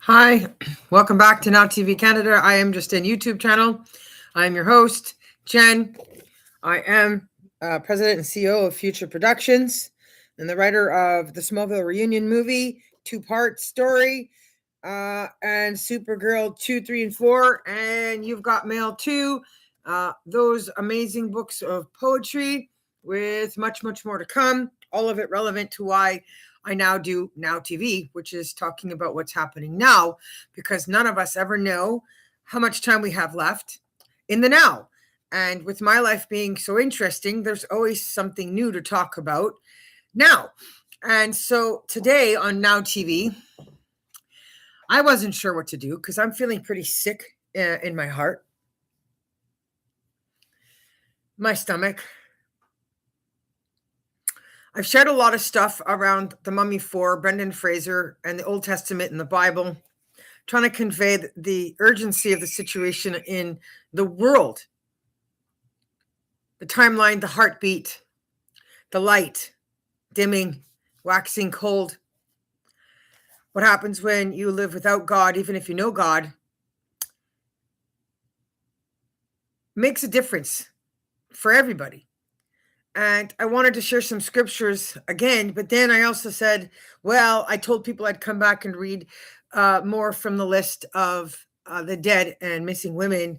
Hi, welcome back to Now TV Canada. I am Justine YouTube channel. I am your host, Jen. I am President and CEO of Future Productions and the writer of the Smallville Reunion movie, two-part story, and Supergirl 2, 3, and 4. And You've Got Mail 2, those amazing books of poetry with much, much more to come. All of it relevant to why I now do Now TV, which is talking about what's happening now, because none of us ever know how much time we have left in the now. And with my life being so interesting, there's always something new to talk about now. And so today on Now TV, I wasn't sure what to do because I'm feeling pretty sick in my heart, my stomach. I've shared a lot of stuff around the Mummy 4, Brendan Fraser, and the Old Testament and the Bible, trying to convey the urgency of the situation in the world, the timeline, the heartbeat, the light, dimming, waxing cold. What happens when you live without God, even if you know God, makes a difference for everybody. And I wanted to share some scriptures again, but then I also said, well, I told people I'd come back and read more from the list of the dead and missing women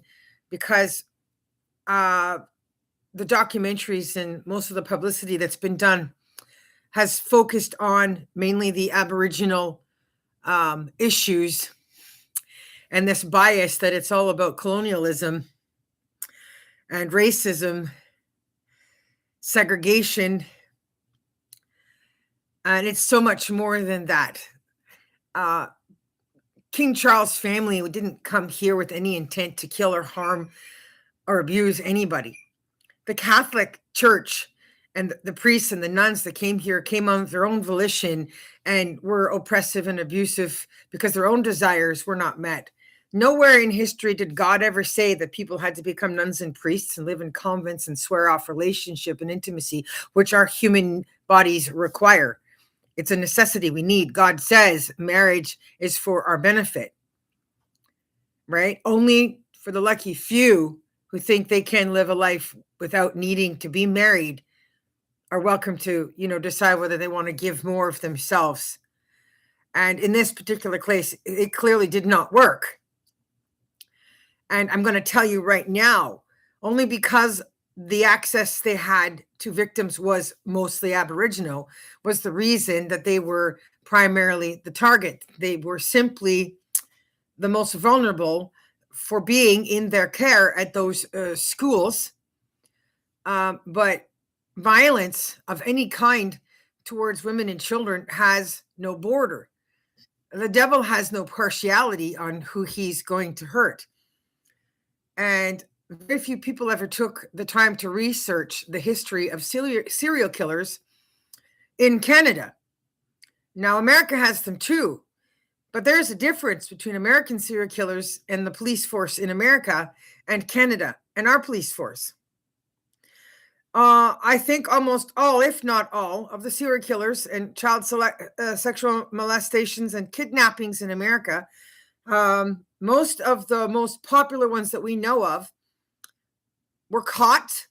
because the documentaries and most of the publicity that's been done has focused on mainly the Aboriginal issues and this bias that it's all about colonialism and racism, segregation, and it's so much more than that. King Charles' family didn't come here with any intent to kill or harm or abuse anybody. The Catholic Church and the priests and the nuns that came here came on their own volition and were oppressive and abusive because their own desires were not met. Nowhere in history did God ever say that people had to become nuns and priests and live in convents and swear off relationship and intimacy, which our human bodies require. It's a necessity we need. God says marriage is for our benefit, right? Only for the lucky few who think they can live a life without needing to be married are welcome to, decide whether they want to give more of themselves. And in this particular case, it clearly did not work. And I'm going to tell you right now, only because the access they had to victims was mostly Aboriginal was the reason that they were primarily the target. They were simply the most vulnerable for being in their care at those schools. But violence of any kind towards women and children has no border. The devil has no partiality on who he's going to hurt. And very few people ever took the time to research the history of serial killers in Canada. Now, America has them too, but there's a difference between American serial killers and the police force in America and Canada and our police force. I think almost all, if not all, of the serial killers and child sexual molestations and kidnappings in America, most of the most popular ones that we know of were caught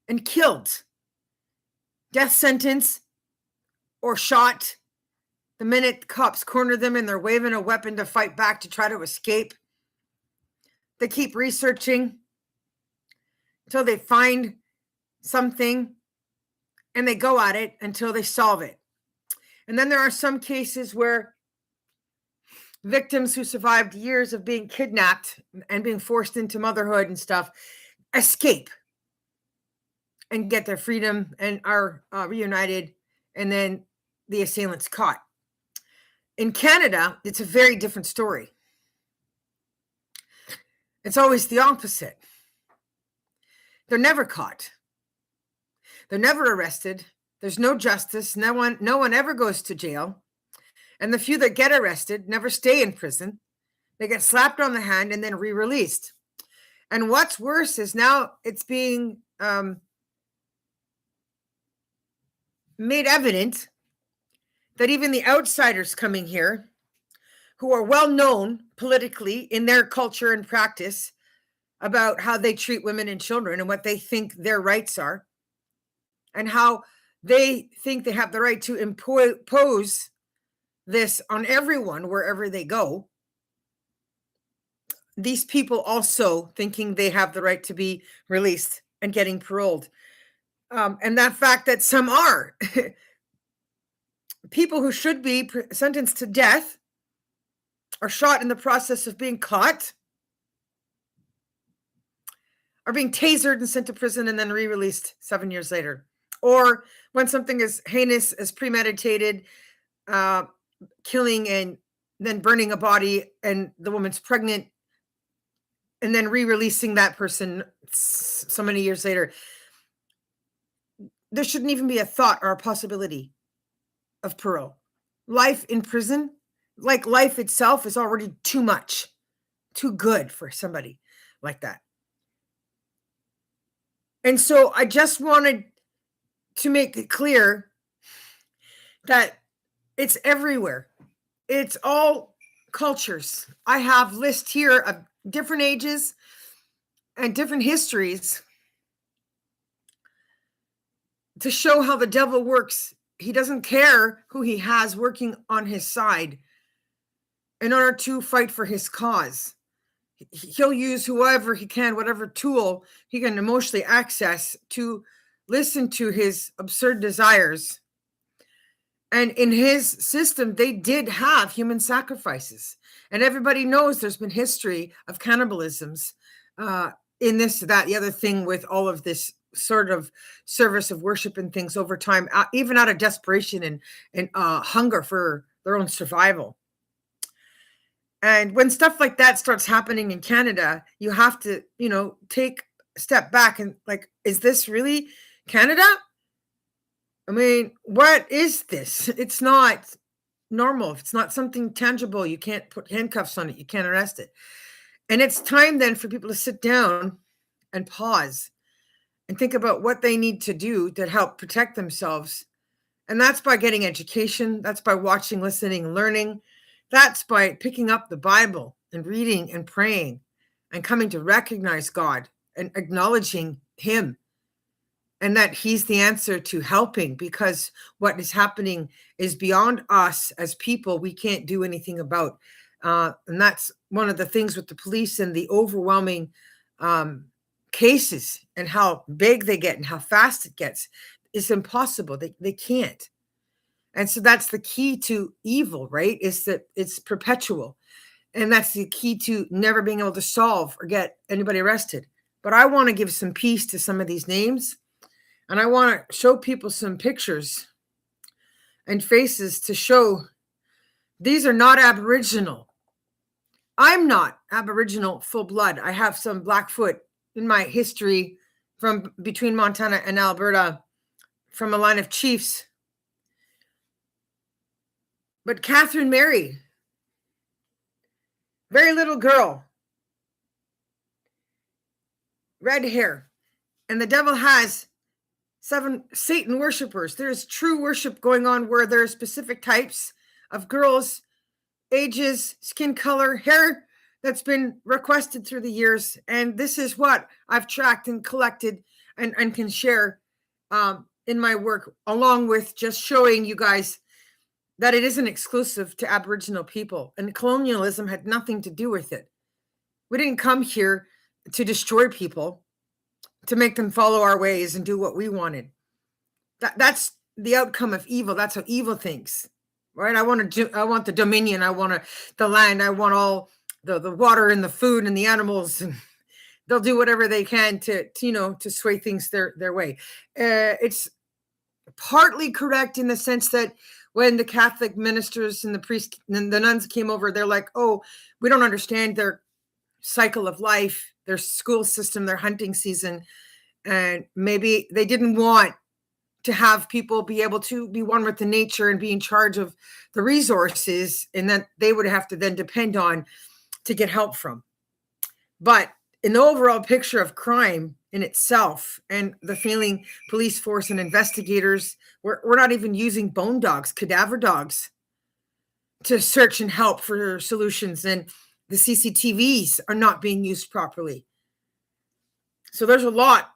and killed, death sentence, or shot the minute cops corner them and they're waving a weapon to fight back to try to escape. They keep researching until they find something and they go at it until they solve it. And then there are some cases where victims who survived years of being kidnapped and being forced into motherhood and stuff escape and get their freedom and are reunited, and then the assailant's caught. In Canada, it's a very different story. It's always the opposite. They're never caught. They're never arrested. There's no justice. No one ever goes to jail. And the few that get arrested never stay in prison. They get slapped on the hand and then re-released. And what's worse is now it's being made evident that even the outsiders coming here who are well known politically in their culture and practice about how they treat women and children and what they think their rights are, and how they think they have the right to impose this on everyone wherever they go. These people also thinking they have the right to be released and getting paroled. And that fact that some are people who should be sentenced to death are shot in the process of being caught, are being tasered and sent to prison and then re-released 7 years later. Or when something as heinous as premeditated killing and then burning a body and the woman's pregnant and then re-releasing that person so many years later. There shouldn't even be a thought or a possibility of parole. Life in prison, like life itself, is already too much, too good for somebody like that. And so I just wanted to make it clear that it's everywhere. It's all cultures. I have lists here of different ages and different histories to show how the devil works. He doesn't care who he has working on his side in order to fight for his cause. He'll use whoever he can, whatever tool he can emotionally access to listen to his absurd desires. And in his system, they did have human sacrifices. And everybody knows there's been history of cannibalisms in this, that, the other thing with all of this sort of service of worship and things over time, even out of desperation and hunger for their own survival. And when stuff like that starts happening in Canada, you have to, take a step back and like, is this really Canada? I mean, what is this? It's not normal. It's not something tangible. You can't put handcuffs on it. You can't arrest it. And it's time then for people to sit down and pause and think about what they need to do to help protect themselves. And that's by getting education. That's by watching, listening, learning. That's by picking up the Bible and reading and praying and coming to recognize God and acknowledging him and that he's the answer to helping, because what is happening is beyond us as people. We can't do anything about. And that's one of the things with the police and the overwhelming cases and how big they get and how fast it gets. It's impossible. They can't. And so that's the key to evil, right? Is that it's perpetual. And that's the key to never being able to solve or get anybody arrested. But I want to give some peace to some of these names. And I want to show people some pictures and faces to show these are not Aboriginal. I'm not Aboriginal full blood. I have some Blackfoot in my history from between Montana and Alberta from a line of chiefs. But Catherine Mary, very little girl, red hair, and the devil has 7 Satan worshipers. There's true worship going on where there are specific types of girls, ages, skin color, hair that's been requested through the years. And this is what I've tracked and collected and can share in my work, along with just showing you guys that it isn't exclusive to Aboriginal people, and colonialism had nothing to do with it. We didn't come here to destroy people, to make them follow our ways and do what we wanted. That's the outcome of evil. That's how evil thinks, right? I want the dominion. I want the land. I want all the water and the food and the animals, and they'll do whatever they can to sway things their way. It's partly correct in the sense that when the Catholic ministers and the priests and the nuns came over, they're like, oh, we don't understand their cycle of life, their school system, their hunting season. And maybe they didn't want to have people be able to be one with the nature and be in charge of the resources, and that they would have to then depend on to get help from. But in the overall picture of crime in itself and the failing police force and investigators, we're not even using bone dogs, cadaver dogs, to search and help for solutions, and the CCTVs are not being used properly. So there's a lot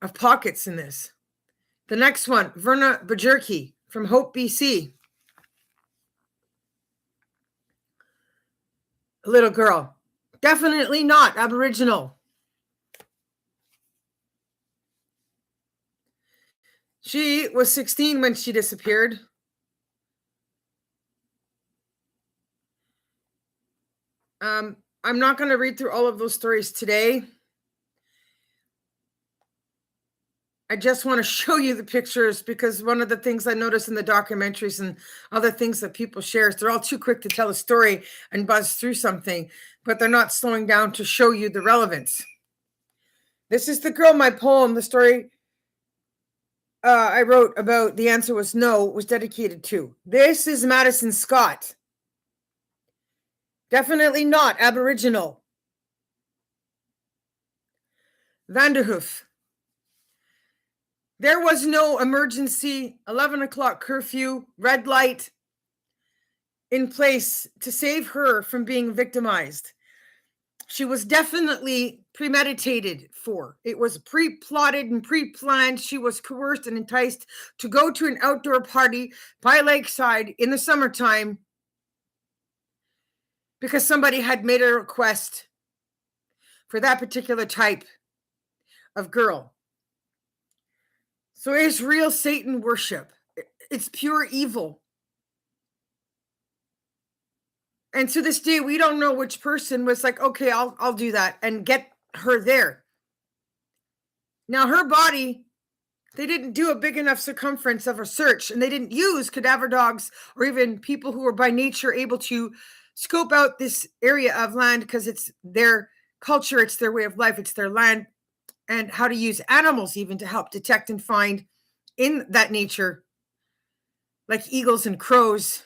of pockets in this. The next one, Verna Bajerki from Hope, BC. A little girl, definitely not Aboriginal. She was 16 when she disappeared. I'm not going to read through all of those stories today. I just want to show you the pictures, because one of the things I noticed in the documentaries and other things that people share is they're all too quick to tell a story and buzz through something, but they're not slowing down to show you the relevance. This is the girl my poem, the story I wrote about The Answer Was No, was dedicated to. This is Madison Scott. Definitely not Aboriginal. Vanderhoof. There was no emergency 11 o'clock curfew, red light in place to save her from being victimized. She was definitely premeditated for. It was pre-plotted and pre-planned. She was coerced and enticed to go to an outdoor party by lakeside in the summertime because somebody had made a request for that particular type of girl. So it's real Satan worship. It's pure evil. And to this day, we don't know which person was like, okay, I'll do that and get her there. Now, her body, they didn't do a big enough circumference of a search, and they didn't use cadaver dogs or even people who were by nature able to scope out this area of land, because it's their culture, it's their way of life, it's their land, and how to use animals even to help detect and find in that nature, like eagles and crows,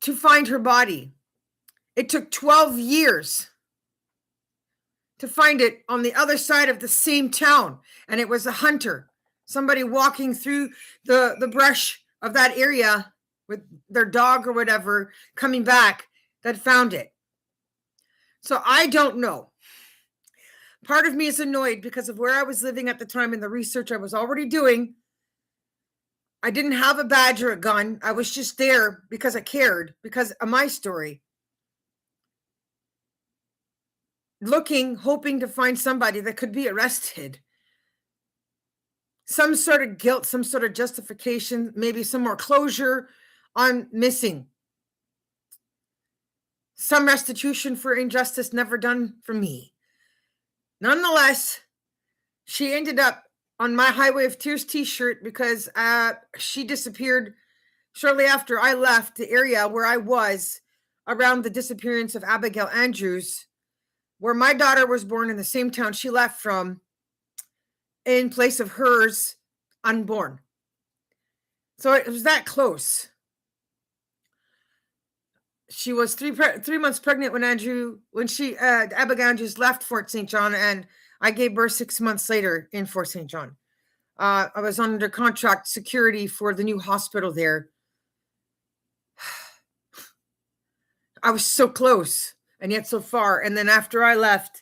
to find her body. It took 12 years to find it on the other side of the same town. And it was a hunter, somebody walking through the brush of that area with their dog or whatever, coming back, that found it. So I don't know. Part of me is annoyed because of where I was living at the time and the research I was already doing. I didn't have a badge or a gun. I was just there because I cared, because of my story. Looking, hoping to find somebody that could be arrested. Some sort of guilt, some sort of justification, maybe some more closure on missing. Some restitution for injustice never done for me. Nonetheless, she ended up on my Highway of Tears t-shirt because she disappeared shortly after I left the area where I was around the disappearance of Abigail Andrews, where my daughter was born in the same town she left from, in place of hers unborn. So it was that close. She was 3 months pregnant when Abigail Andrews left Fort St. John, and I gave birth 6 months later in Fort St. John. I was under contract security for the new hospital there. I was so close and yet so far. And then after I left,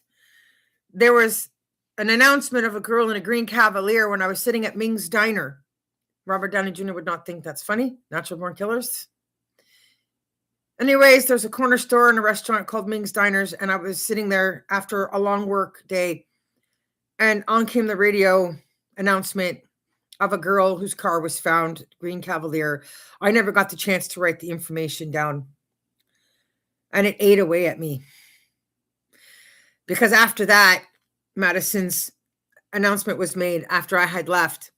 there was an announcement of a girl in a green Cavalier when I was sitting at Ming's Diner. Robert Downey Jr. would not think that's funny. Natural Born Killers. Anyways, there's a corner store and a restaurant called Ming's Diners, and I was sitting there after a long work day, and on came the radio announcement of a girl whose car was found, green Cavalier. I never got the chance to write the information down, and it ate away at me. Because after that, Madison's announcement was made after I had left.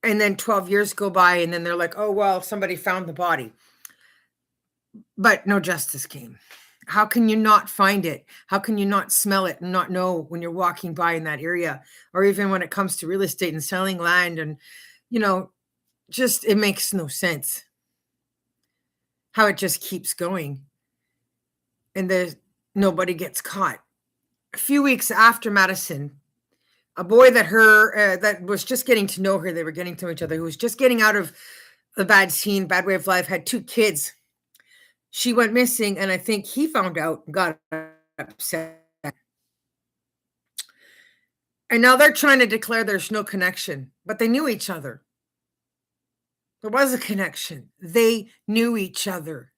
And then 12 years go by, and then they're like, oh, well, somebody found the body. But no justice came. How can you not find it? How can you not smell it and not know when you're walking by in that area? Or even when it comes to real estate and selling land, and, just, it makes no sense how it just keeps going. And nobody gets caught. A few weeks after Madison, a boy that was just getting to know her. They were getting to know each other. Who was just getting out of the bad scene, bad way of life, had 2 kids. She went missing, and I think he found out and got upset. And now they're trying to declare there's no connection, but they knew each other. There was a connection. They knew each other.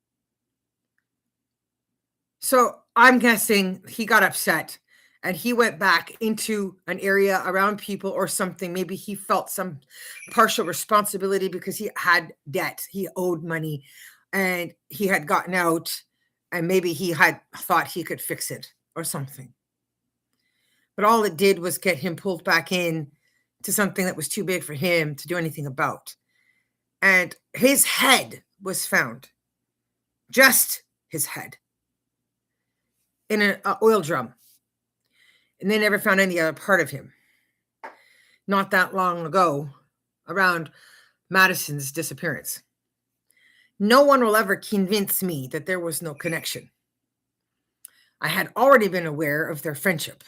So I'm guessing he got upset and he went back into an area around people or something. Maybe he felt some partial responsibility because he had debt. He owed money and he had gotten out, and maybe he had thought he could fix it or something. But all it did was get him pulled back in to something that was too big for him to do anything about. And his head was found, just his head, in an oil drum. And they never found any other part of him. Not that long ago, around Madison's disappearance. No one will ever convince me that there was no connection. I had already been aware of their friendship.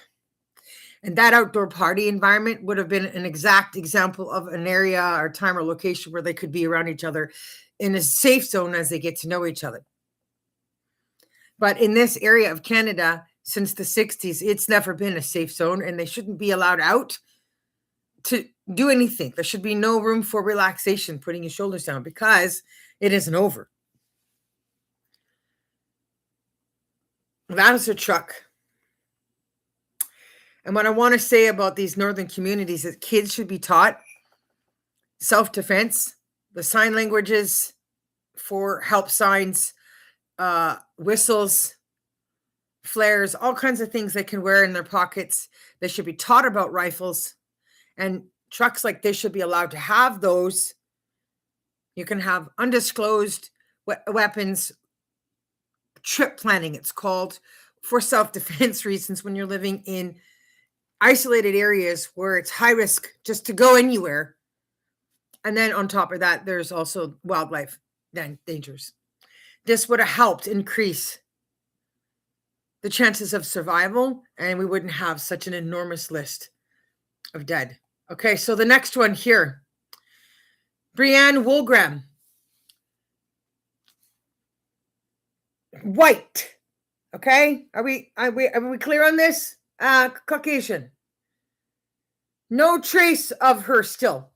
And that outdoor party environment would have been an exact example of an area or time or location where they could be around each other in a safe zone as they get to know each other. But in this area of Canada, since the 60s, it's never been a safe zone, and they shouldn't be allowed out to do anything. There should be no room for relaxation, putting your shoulders down, because it isn't over. That was a truck. And what I want to say about these northern communities is kids should be taught self-defense, the sign languages for help signs, whistles, flares, all kinds of things they can wear in their pockets. They should be taught about rifles, and trucks like this should be allowed to have those. You can have undisclosed weapons, trip planning, it's called, for self-defense reasons when you're living in isolated areas where it's high risk just to go anywhere. And then on top of that, there's also wildlife dangers. This would have helped increase the chances of survival, and we wouldn't have such an enormous list of dead. Okay, so the next one here, Brianne Woolgram. White. Okay, are we clear on this? Caucasian. No trace of her still.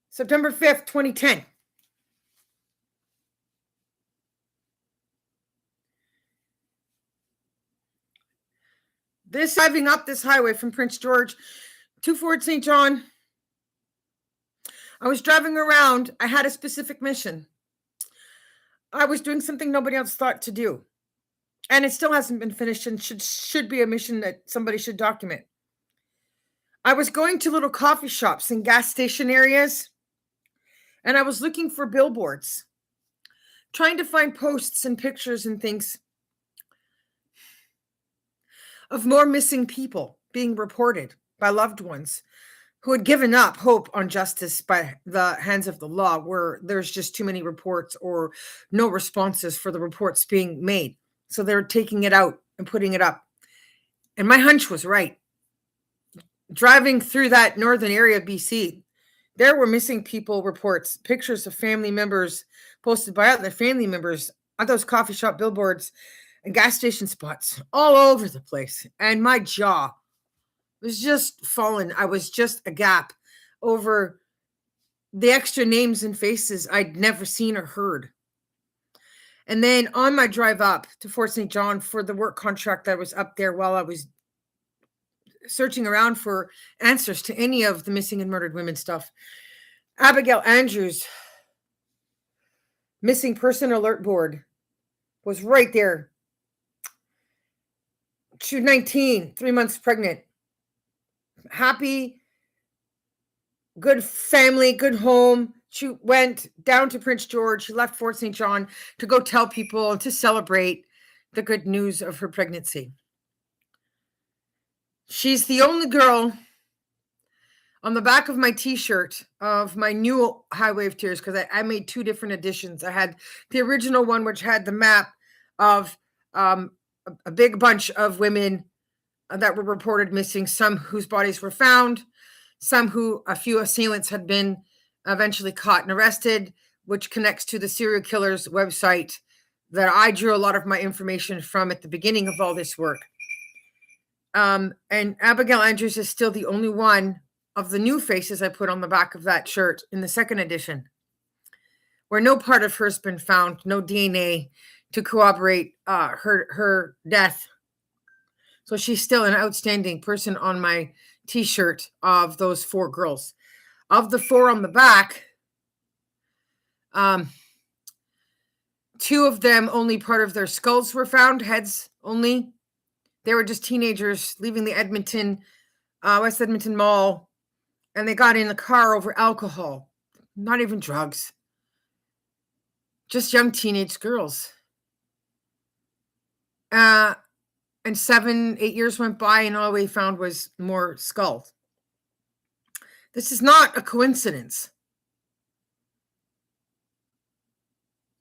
September 5th, 2010. This driving up this highway from Prince George to Fort St. John. I was driving around. I had a specific mission. I was doing something nobody else thought to do. And it still hasn't been finished, and should be a mission that somebody should document. I was going to little coffee shops and gas station areas, and I was looking for billboards, trying to find posts and pictures and things of more missing people being reported by loved ones who had given up hope on justice by the hands of the law, where there's just too many reports or no responses for the reports being made. So they're taking it out and putting it up. And my hunch was right. Driving through that northern area of BC, there were missing people reports, pictures of family members posted by other family members on those coffee shop billboards and gas station spots all over the place. And my jaw was just fallen. I was just a gap over the extra names and faces I'd never seen or heard. And then on my drive up to Fort St. John for the work contract that was up there, while I was searching around for answers to any of the missing and murdered women stuff, Abigail Andrews' missing person alert board was right there. She was 19, 3 months pregnant. Happy, good family, good home. She went down to Prince George. She left Fort St. John to go tell people, to celebrate the good news of her pregnancy. She's the only girl on the back of my t-shirt of my new Highway of Tears, because I made 2 different editions. I had the original one, which had the map of a big bunch of women that were reported missing, some whose bodies were found, a few assailants had been eventually caught and arrested, which connects to the serial killer's website that I drew a lot of my information from at the beginning of all this work. And Abigail Andrews is still the only one of the new faces I put on the back of that shirt in the second edition, where no part of her has been found, no DNA to corroborate her death. So she's still an outstanding person on my t-shirt of those 4 girls. Of the 4 on the back, 2 of them, only part of their skulls were found, heads only. They were just teenagers leaving the West Edmonton Mall, and they got in the car over alcohol, not even drugs. Just young teenage girls. And 7-8 years went by, and all we found was more skulls. This is not a coincidence.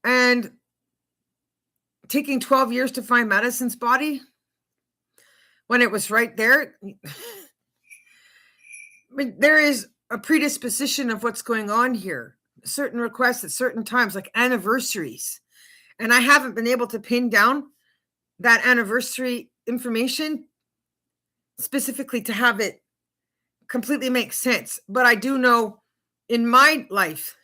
And taking 12 years to find Madison's body when it was right there. I mean, there is a predisposition of what's going on here. Certain requests at certain times, like anniversaries. And I haven't been able to pin down that anniversary information specifically to have it completely make sense. But I do know in my life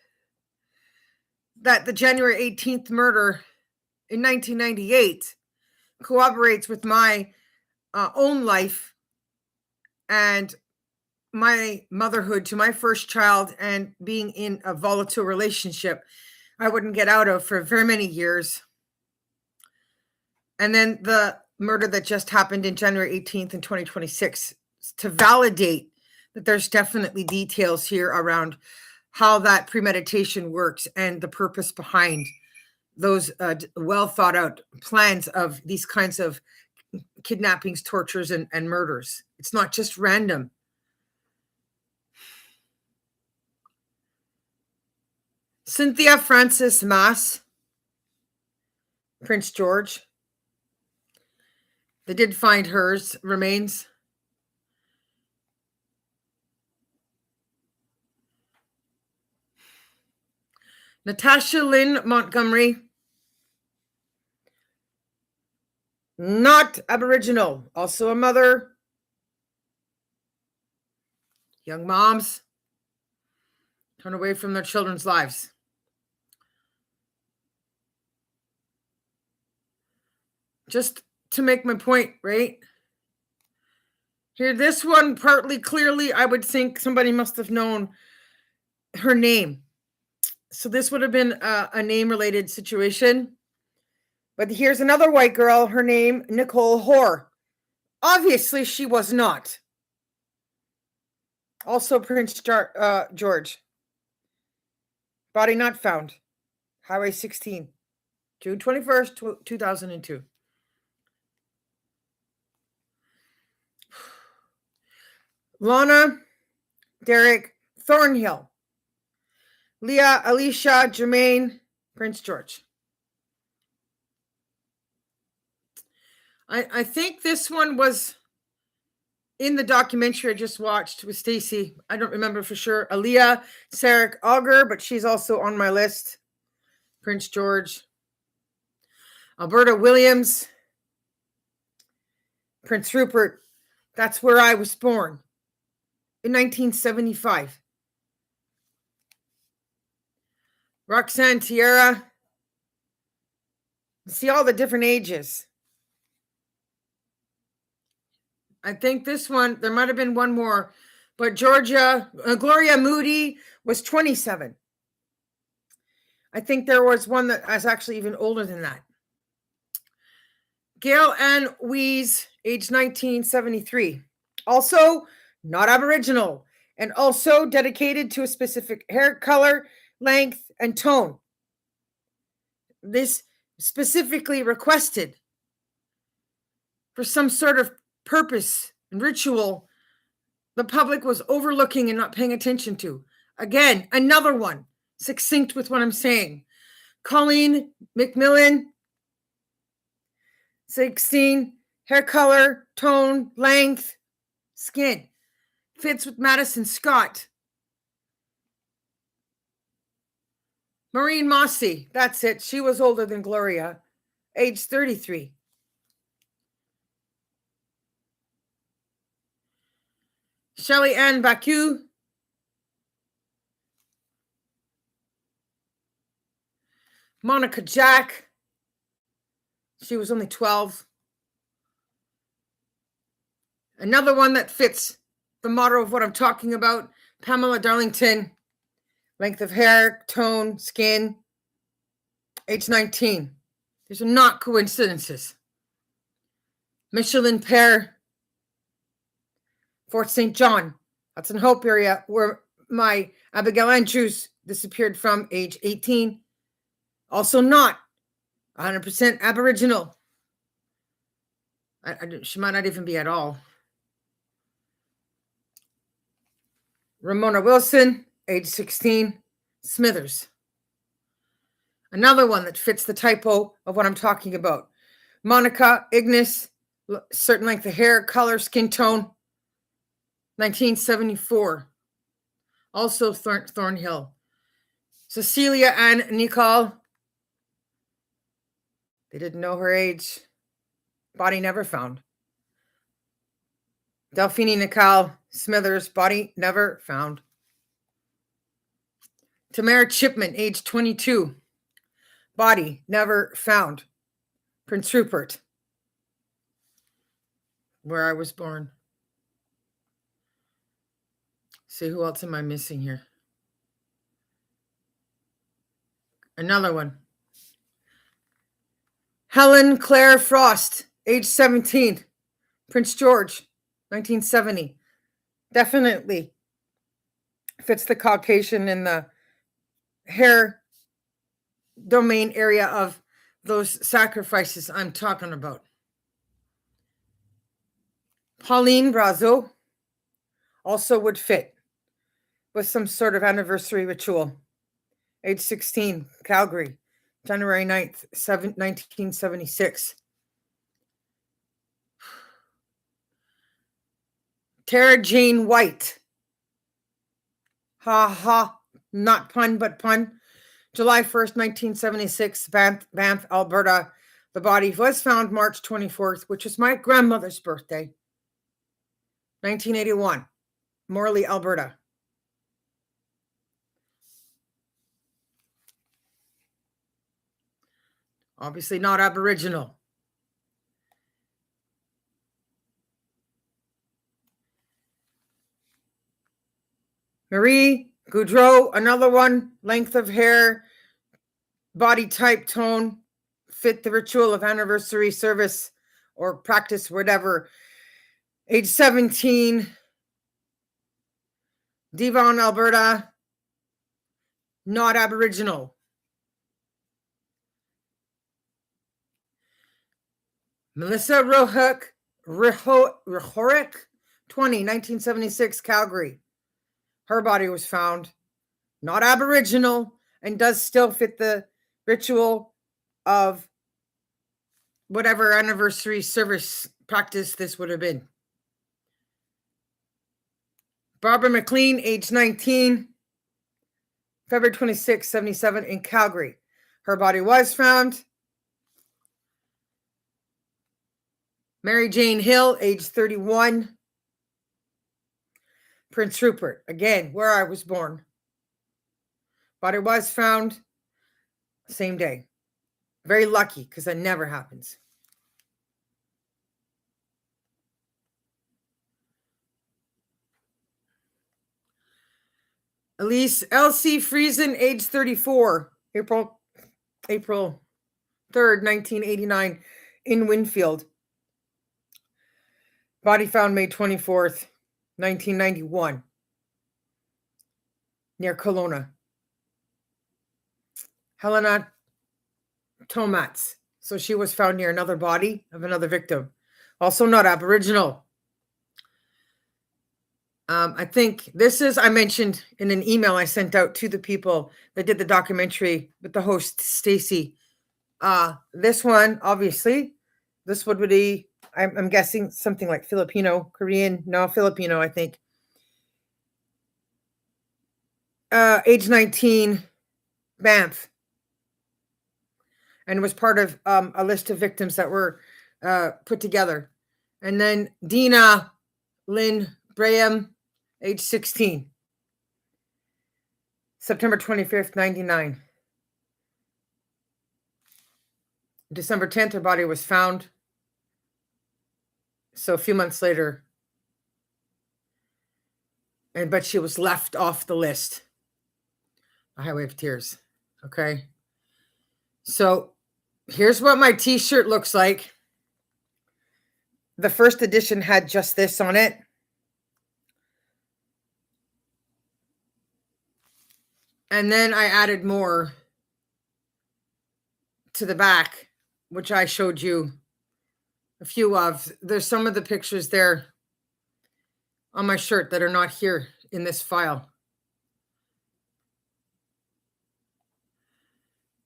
that the January 18th murder in 1998 corroborates with my own life and my motherhood to my first child and being in a volatile relationship I wouldn't get out of for very many years. And then the murder that just happened in January 18th in 2026 to validate that there's definitely details here around how that premeditation works and the purpose behind those well thought out plans of these kinds of kidnappings, tortures, and murders. It's not just random. Cynthia Frances Mass, Prince George. They did find hers remains. Natasha Lynn Montgomery, not Aboriginal, also a mother. Young moms turn away from their children's lives. Just to make my point, right? Here, this one partly clearly, I would think somebody must have known her name. So this would have been a name-related situation. But here's another white girl, her name, Nicole Hoare. Obviously, she was not. Also Prince George. Body not found. Highway 16. June 21st, 2002. Lana Derek Thornhill. Leah Alicia Germain, Prince George. I think this one was in the documentary I just watched with Stacy. I don't remember for sure. Aaliyah Sarek Auger, but she's also on my list. Prince George. Alberta Williams. Prince Rupert. That's where I was born in 1975. Roxanne Tierra. See all the different ages. I think this one, there might have been one more, but Gloria Moody was 27. I think there was one that was actually even older than that. Gail Ann Wees, age 1973. Also not Aboriginal, and also dedicated to a specific hair color, length, and tone. This specifically requested for some sort of purpose and ritual the public was overlooking and not paying attention to. Again, another one, succinct with what I'm saying. Colleen McMillan, 16, Hair color, tone, length, skin. Fits with Madison Scott. Maureen Mossy, that's it. She was older than Gloria, age 33. Shelly Ann Baku. Monica Jack. She was only 12. Another one that fits the motto of what I'm talking about, Pamela Darlington. Length of hair, tone, skin, age 19. These are not coincidences. Michelin Pear, Fort St. John, Hudson Hope area, where my Abigail Andrews disappeared from, age 18. Also not 100% Aboriginal. She might not even be at all. Ramona Wilson, age 16, Smithers. Another one that fits the typo of what I'm talking about. Monica Ignis, certain length of hair, color, skin tone, 1974. Also Thornhill. Cecilia Ann Nicole. They didn't know her age. Body never found. Delphine Nicole Smithers, body never found. Tamara Chipman, age 22. Body never found. Prince Rupert, where I was born. See, who else am I missing here? Another one. Helen Claire Frost, age 17. Prince George, 1970. Definitely fits the Caucasian in the hair domain area of those sacrifices I'm talking about. Pauline Brazo also would fit with some sort of anniversary ritual. Age 16, Calgary, January 9th, 1976. Tara Jane White. Ha ha, not pun, but pun. July 1st, 1976, Banff, Alberta. The body was found March 24th, which is my grandmother's birthday. 1981, Morley, Alberta. Obviously not Aboriginal. Marie Goudreau, another one, length of hair, body type, tone, fit the ritual of anniversary service or practice, whatever. Age 17, Devon, Alberta, not Aboriginal. Melissa Rohorick, 1976, Calgary. Her body was found, not Aboriginal, and does still fit the ritual of whatever anniversary service practice this would have been. Barbara McLean, age 19, February 26, 77, in Calgary. Her body was found. Mary Jane Hill, age 31, Prince Rupert, again, where I was born. Body was found same day. Very lucky, because that never happens. Elsie Friesen, age 34, April 3rd, 1989, in Winfield. Body found May 24th, 1991, near Kelowna. Helena Tomats. So she was found near another body of another victim. Also not Aboriginal. I think this is, I mentioned in an email I sent out to the people that did the documentary with the host, Stacy. This one, obviously, this would be I'm guessing something like Filipino, Korean, no, Filipino, I think. Age 19, Banff, and was part of a list of victims that were put together. And then Dina Lynn Braham, age 16, September 25th, 99. December 10th, her body was found. So a few months later, but she was left off the list. A Highway of Tears. Okay. So here's what my t-shirt looks like. The first edition had just this on it. And then I added more to the back, which I showed you a few of. There's some of the pictures there on my shirt that are not here in this file.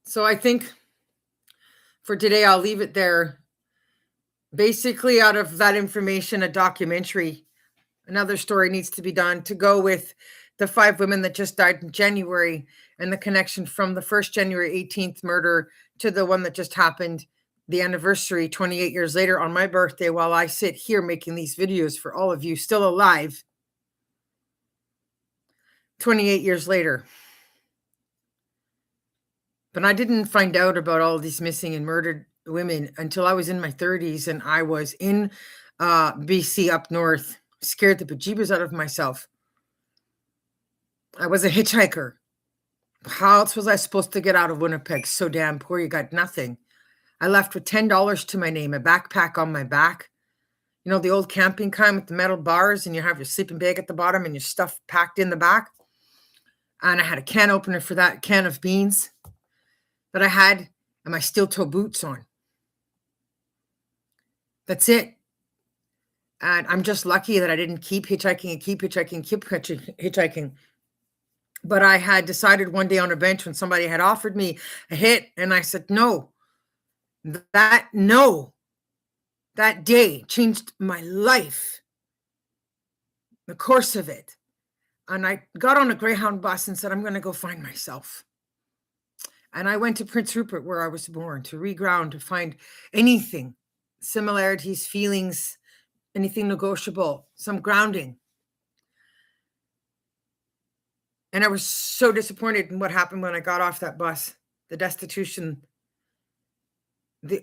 So I think for today, I'll leave it there. Basically, out of that information, a documentary, another story needs to be done to go with the 5 women that just died in January and the connection from the first January 18th murder to the one that just happened, the anniversary 28 years later on my birthday, while I sit here making these videos for all of you still alive 28 years later. But I didn't find out about all these missing and murdered women until I was in my 30s, and I was in BC up north, scared the bejeebers out of myself. I was a hitchhiker. How else was I supposed to get out of Winnipeg? So damn poor, you got nothing. I left with $10 to my name, a backpack on my back. You know, the old camping kind with the metal bars, and you have your sleeping bag at the bottom and your stuff packed in the back. And I had a can opener for that can of beans that I had, and my steel toe boots on. That's it. And I'm just lucky that I didn't keep hitchhiking and keep hitchhiking, keep hitchhiking. But I had decided one day on a bench when somebody had offered me a hit, and I said, no. That day changed my life, the course of it. And I got on a Greyhound bus and said, I'm going to go find myself. And I went to Prince Rupert, where I was born, to reground, to find anything, similarities, feelings, anything negotiable, some grounding. And I was so disappointed in what happened when I got off that bus, the destitution, the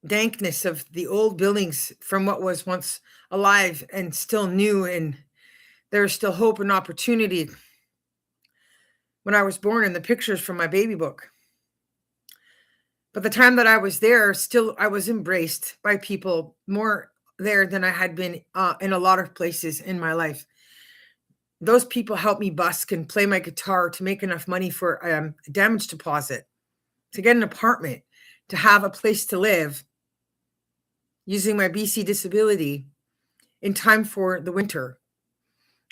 dankness of the old buildings from what was once alive and still new, and there's still hope and opportunity. When I was born, in the pictures from my baby book. But the time that I was there, still I was embraced by people more there than I had been in a lot of places in my life. Those people helped me busk and play my guitar to make enough money for a damage deposit, to get an apartment, to have a place to live, using my BC disability in time for the winter.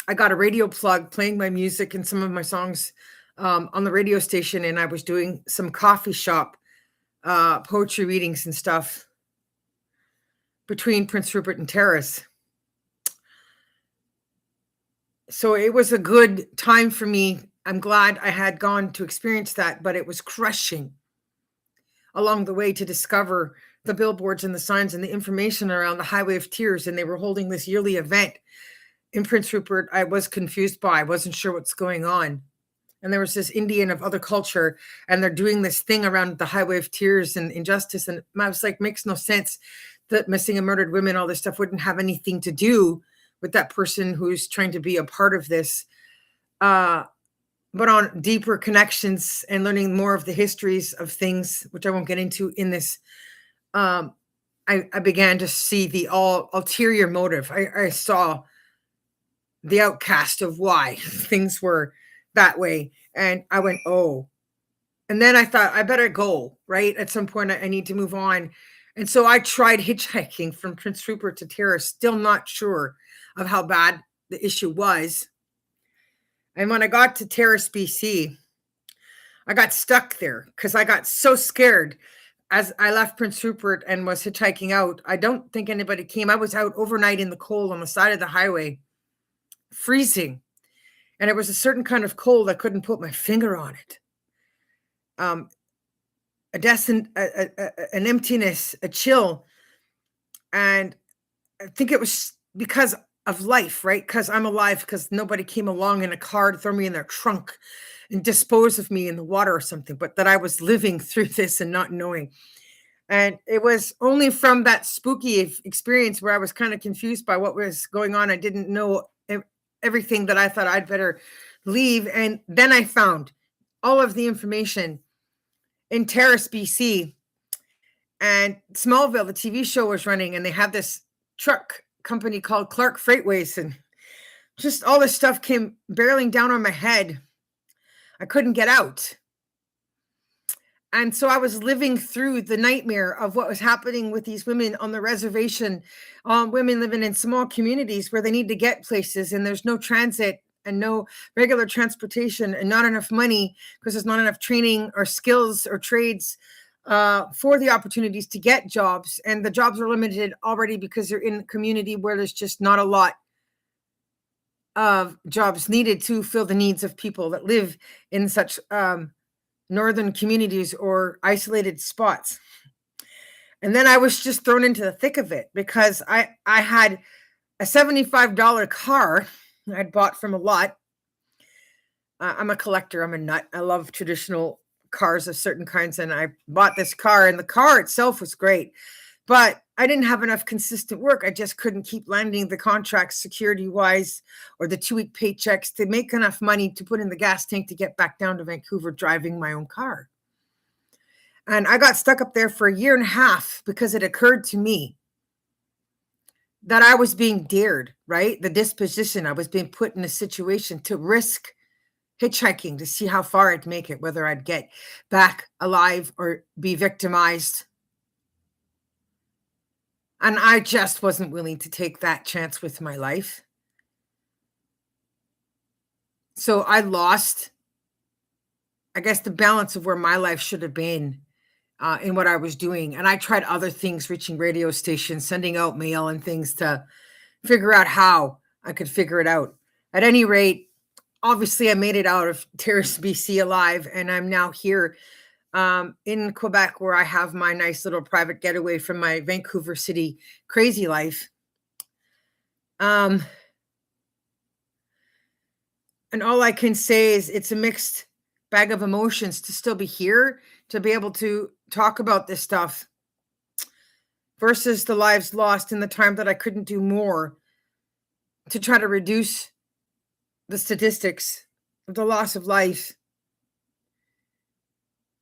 I got a radio plug playing my music and some of my songs on the radio station, and I was doing some coffee shop poetry readings and stuff between Prince Rupert and Terrace. So it was a good time for me. I'm glad I had gone to experience that, but it was crushing along the way to discover the billboards and the signs and the information around the Highway of Tears. And they were holding this yearly event in Prince Rupert. I was confused by, I wasn't sure what's going on. And there was this Indian of other culture, and they're doing this thing around the Highway of Tears and injustice. And I was like, makes no sense that missing and murdered women, all this stuff wouldn't have anything to do with that person who's trying to be a part of this. But on deeper connections and learning more of the histories of things, which I won't get into in this, I began to see the ulterior motive. I saw the outcast of why things were that way. And I went, oh. And then I thought, I better go, right? At some point, I need to move on. And so I tried hitchhiking from Prince Rupert to Terrace, still not sure of how bad the issue was. And when I got to Terrace, BC, I got stuck there because I got so scared. as I left Prince Rupert and was hitchhiking out, I don't think anybody came. I was out overnight in the cold on the side of the highway, freezing. And it was a certain kind of cold. I couldn't put my finger on it. An emptiness, a chill. And I think it was because of life, right? Because I'm alive, because nobody came along in a car to throw me in their trunk and dispose of me in the water or something, but that I was living through this and not knowing. And it was only from that spooky experience where I was kind of confused by what was going on. I didn't know everything that I thought I'd better leave. And then I found all of the information in Terrace, BC. And Smallville, the TV show, was running, and they had this truck company called Clark Freightways. And just all this stuff came barreling down on my head. I couldn't get out. And so I was living through the nightmare of what was happening with these women on the reservation, women living in small communities where they need to get places and there's no transit and no regular transportation and not enough money because there's not enough training or skills or trades for the opportunities to get jobs. And the jobs are limited already because they're in a community where there's just not a lot of jobs needed to fill the needs of people that live in such northern communities or isolated spots. And then I was just thrown into the thick of it because I had a $75 car I'd bought from a lot. I'm a collector. I'm a nut. I love traditional cars of certain kinds. And I bought this car, and the car itself was great, but I didn't have enough consistent work. I just couldn't keep landing the contracts security wise or the 2-week paychecks to make enough money to put in the gas tank to get back down to Vancouver driving my own car. And I got stuck up there for a year and a half because it occurred to me that I was being dared, right? The disposition, I was being put in a situation to risk hitchhiking to see how far I'd make it, whether I'd get back alive or be victimized. And I just wasn't willing to take that chance with my life. So I lost, I guess, the balance of where my life should have been in what I was doing. And I tried other things, reaching radio stations, sending out mail and things to figure out how I could figure it out. At any rate, obviously I made it out of Terrace, BC alive, and I'm now here in Quebec, where I have my nice little private getaway from my Vancouver City crazy life. And all I can say is it's a mixed bag of emotions to still be here, to be able to talk about this stuff versus the lives lost in the time that I couldn't do more to try to reduce the statistics of the loss of life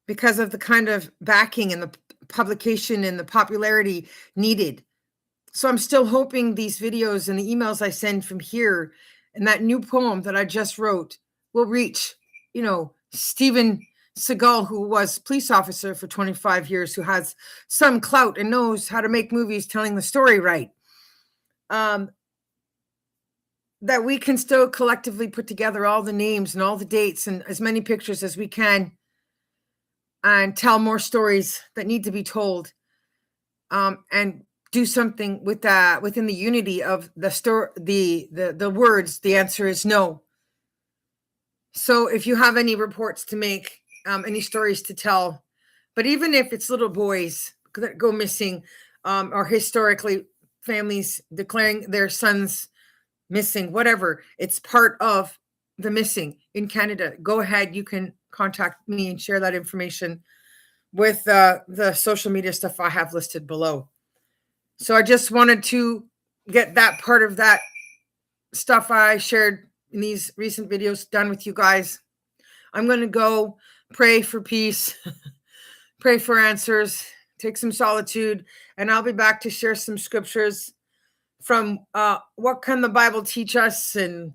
because of the kind of backing and the publication and the popularity needed. So I'm still hoping these videos and the emails I send from here and that new poem that I just wrote will reach, Steven Seagal, who was police officer for 25 years, who has some clout and knows how to make movies telling the story right. That we can still collectively put together all the names and all the dates and as many pictures as we can and tell more stories that need to be told, and do something with that within the unity of the story, the words. The answer is no. So if you have any reports to make, any stories to tell, but even if it's little boys that go missing, or historically families declaring their sons missing, whatever, it's part of the missing in Canada, go ahead. You can contact me and share that information with the social media stuff I have listed below. So I just wanted to get that part of that stuff I shared in these recent videos done with you guys. I'm going to go pray for peace, pray for answers, take some solitude, and I'll be back to share some scriptures from what can the Bible teach us, and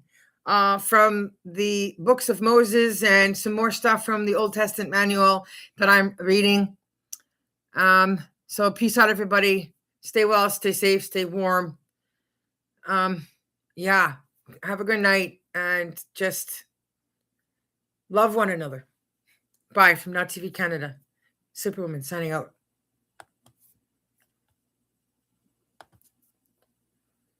from the books of Moses, and some more stuff from the Old Testament manual that I'm reading. So peace out, everybody. Stay well, stay safe, stay warm. Yeah, have a good night and just love one another. Bye from Now TV Canada. Superwoman signing out.